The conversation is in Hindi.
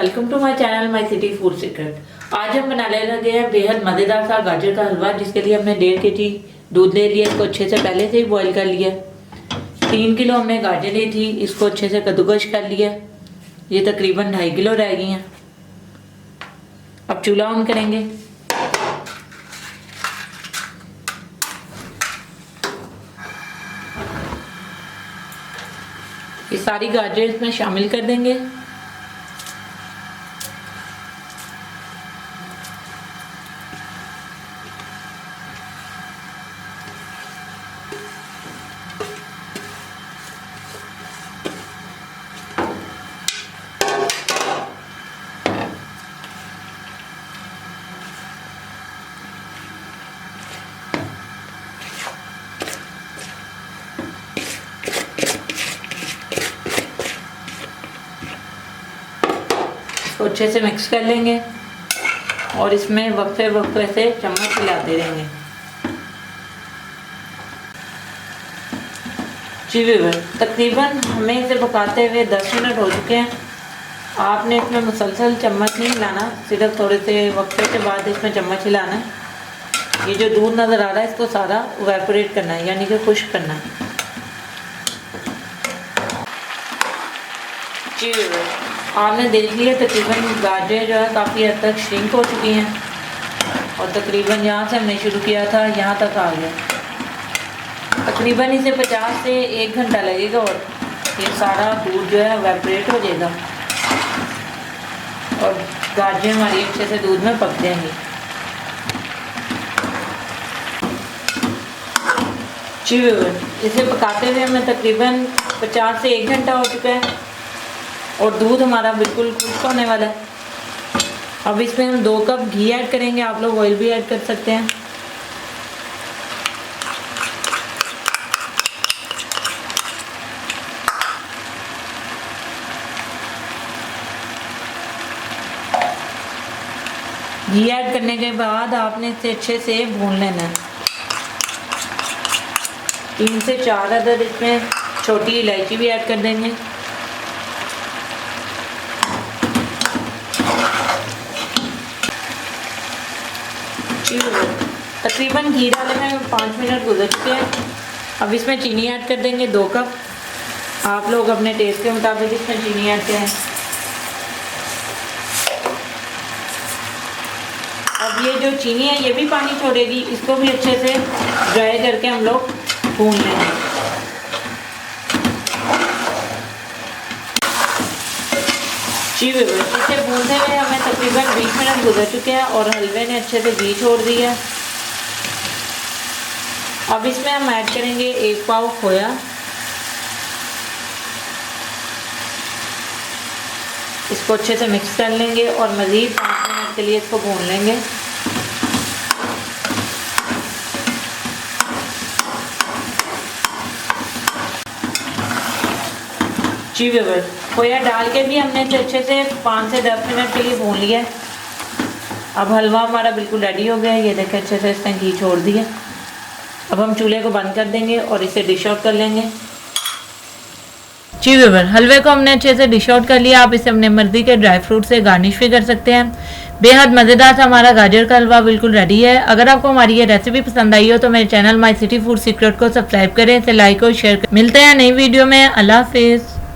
Welcome to my channel my city food secret. आज हम बनाने लगे हैं बेहद मज़ेदार सा गाजर का हलवा, जिसके लिए हमने 1.5 kg दूध ले लिया। इसको अच्छे से पहले से ही बॉईल कर लिया। 3 किलो हमने गाजर ली थी, इसको अच्छे से कद्दूकस कर लिया। ये तकरीबन 2.5 किलो रह गई हैं। अब चूल्हा ऑन करेंगे। ये सारी गाजर इसमें शामिल कर देंगे। तो अच्छे से मिक्स कर लेंगे और इसमें वक्फे वक्फे से चम्मच हिलाते रहेंगे। जी व्यूअर, तकरीबन हमें इसे पकाते हुए 10 मिनट हो चुके हैं। आपने इसमें मुसलसल चम्मच नहीं हिलाना, सिर्फ थोड़े से वक्फे के बाद इसमें चम्मच हिलाना है। ये जो दूध नज़र आ रहा है इसको सारा इवेपोरेट करना है, यानी कि खुश्क करना है। जी व्यूअर, आपने देख लिया तकरीबन गाजर जो है काफ़ी हद तक श्रिंक हो चुकी हैं और तकरीबन यहाँ से हमने शुरू किया था यहाँ तक आ गया। तकरीबन इसे 50 से 1 घंटा लगेगा और ये सारा दूध जो है इवेपोरेट हो जाएगा और गाजर हमारी अच्छे से दूध में पक जाएंगी। जी व्यूअर, इसे पकाते हुए हमें तकरीबन 50 से 1 घंटा हो चुका है और दूध हमारा बिल्कुल खुश्क होने वाला है। अब इसमें हम 2 कप घी ऐड करेंगे। आप लोग ऑयल भी ऐड कर सकते हैं। घी ऐड करने के बाद आपने इसे अच्छे से भून लेना है। 3 से 4 अदद इसमें छोटी इलायची भी ऐड कर देंगे। तकरीबन घी डाले में 5 मिनट गुजर चुके हैं। अब इसमें चीनी ऐड कर देंगे 2 कप। आप लोग अपने टेस्ट के मुताबिक इसमें चीनी ऐड करें। अब ये जो चीनी है ये भी पानी छोड़ेगी, इसको भी अच्छे से ड्राई करके हम लोग भून लेंगे। जी व्यूअर, इसे भूनते हुए हमें तकरीबन 20 मिनट गुजर चुके हैं और हलवे ने अच्छे से घी छोड़ दिया। अब इसमें हम ऐड करेंगे 1 पाव खोया। इसको अच्छे से मिक्स कर लेंगे और मज़ीद 5 मिनट के लिए इसको भून लेंगे। जी व्यूअर, खोया डाल के भी हमने अच्छे से 5 से 10 मिनट के लिए भून लिया। अब हलवा हमारा बिल्कुल रेडी हो गया है। ये देखें, अच्छे से इसने घी छोड़ दिया। अब हम चूल्हे को बंद कर देंगे और इसे डिश आउट कर लेंगे। जी व्यूअर, हलवे को हमने अच्छे से डिश आउट कर लिया। आप इसे अपने मर्जी के ड्राई फ्रूट से गार्निश भी कर सकते हैं। बेहद मज़ेदार सा हमारा गाजर का हलवा बिल्कुल रेडी है। अगर आपको हमारी ये रेसिपी पसंद आई हो तो मेरे channel my city food secret को सब्सक्राइब करें, इसे लाइक और शेयर करें। मिलते हैं नई वीडियो में। अल्लाह हाफिज़।